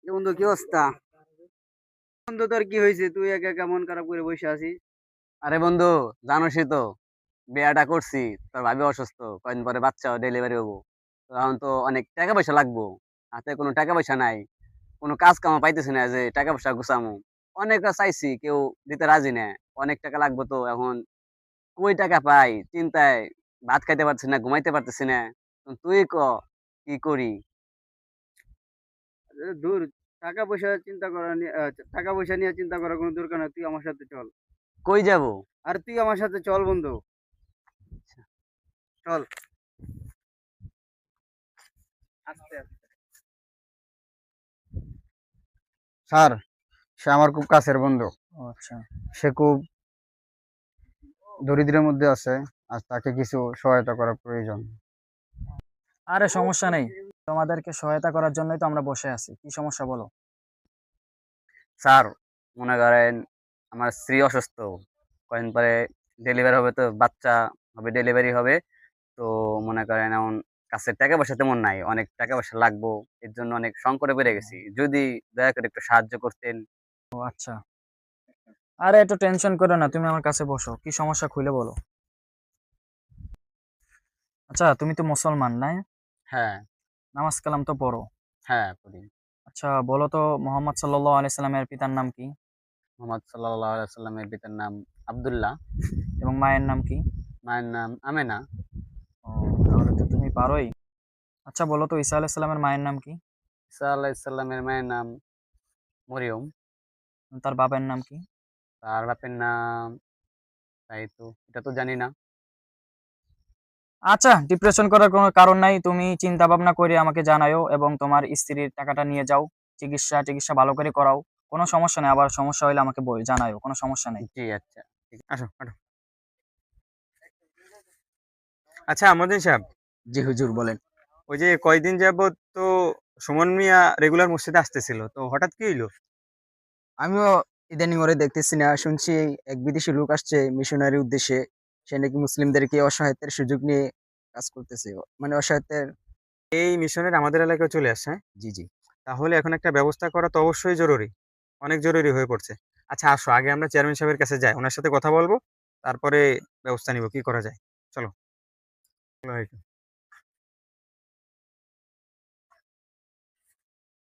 বন্ধু, কি অবস্থা? বন্ধু, তোর কি হয়েছে? তুই একা একা মন খারাপ করে বসে আছিস? আরে বন্ধু, জানোসই তো, বিয়াটা করছি। তোর ভাবি অসুস্থ, কয়েকদিন পরে বাচ্চা ডেলিভারি হবো। তো এখন তো অনেক টাকা পয়সা লাগবো। হাতে কোনো টাকা পয়সা নাই, কোনো কাজ কামও পাইতেছি না যে টাকা পয়সা গুছামু। অনেক চাইছি, কেউ দিতে রাজি না। অনেক টাকা লাগবে তো এখন। কই টাকা পাই চিন্তায়, ভাত খাইতে পারছি না, ঘুমাইতে পারতেছি না। তো তুই ক, কি করি? দূর। টাকা পয়সা চিন্তা করা টাকা পয়সা নিয়ে চিন্তা করার কোনো দরকার নেই, তুই আমার সাথে চল। কই যাব? আর তুই আমার সাথে চল বন্ধু। চল। আস্তে আস্তে। স্যার, সে আমার খুব কাছের বন্ধু। ও আচ্ছা। সে খুব দরিদ্রের মধ্যে আছে, আর তাকে কিছু সহায়তা করা প্রয়োজন। আরে সমস্যা নেই, তোমাদেরকে সহায়তা করার জন্যই তো আমরা বসে আছি। কি সমস্যা বলো? স্যার, মনে করেন আমার স্ত্রী অসুস্থ, কয়েকদিন পরে ডেলিভারি হবে, তো বাচ্চা হবে, ডেলিভারি হবে। তো মনে করেন এখন কাছে টাকা পয়সা তেমন নাই, অনেক টাকা পয়সা লাগবো। এর জন্য অনেক সংকটে পড়ে গেছি, যদি দয়া করে একটু সাহায্য করতেন। ও আচ্ছা। আরে একটু টেনশন করো না, তুমি আমার কাছে বসো। কি সমস্যা খুলে বলো। আচ্ছা, তুমি তো মুসলমান না? হ্যাঁ। নামাজ কালাম তো পড়ো। হ্যাঁ, করি। আচ্ছা বলো তো, মোহাম্মদ সাল্লাল্লাহু আলাইহি সাল্লামের পিতার নাম কি? মোহাম্মদ সাল্লাল্লাহু আলাইহি সাল্লামের পিতার নাম আব্দুল্লাহ। এবং মায়ের নাম কি? মায়ের নাম আমেনা। ও, তাহলে তো তুমি পারোই। আচ্ছা বলো তো, ঈসা আলাইহিস সালামের মায়ের নাম কি? ঈসা আলাইহিস সালামের মায়ের নাম মরিয়ম। তার বাবার নাম কি? তার বাপের নাম, তাই তো এটা তো জানি না। আচ্ছা, ডিপ্রেশন করার কোনো কারণ নাই। তুমি চিন্তা ভাবনা করে আমাকে জানাও এবং তোমার স্ত্রীর টাকাটা নিয়ে যাও। চিকিৎসা টিকিৎসা ভালো করে করাও। কোনো সমস্যা নেই, আবার সমস্যা হলে আমাকে জানাও, কোনো সমস্যা নেই। জি আচ্ছা, ঠিক আছে। আসো আসো। আচ্ছা আমুদ্দিন সাহেব, জি হুজুর, বলেন। ওই যে কয়দিন যাবত তো সুমন মিয়া রেগুলার মসজিদে আসতেছিল, তো হঠাৎ কি হইলো? আমিও ইদানিং ওরে দেখতেছি না, শুনছি এক বিদেশি লোক আসছে মিশনারি উদ্দেশ্যে। সে নাকি মুসলিমদেরকে অসহায়ত্বের সুযোগ নিয়ে কাজ করতেছে, মানে অসহায়ত্বের। এই মিশনের আমাদের এলাকায় চলে আসে, হ্যাঁ? জি জি। তাহলে এখন একটা ব্যবস্থা করা তো অবশ্যই জরুরি, অনেক জরুরি হয়ে পড়ছে। আচ্ছা আসো, আগে আমরা চেয়ারম্যান সাহেবের কাছে যাই, ওনার সাথে কথা বলবো, তারপরে ব্যবস্থা নিব কি করা যায়। চলো। চলো,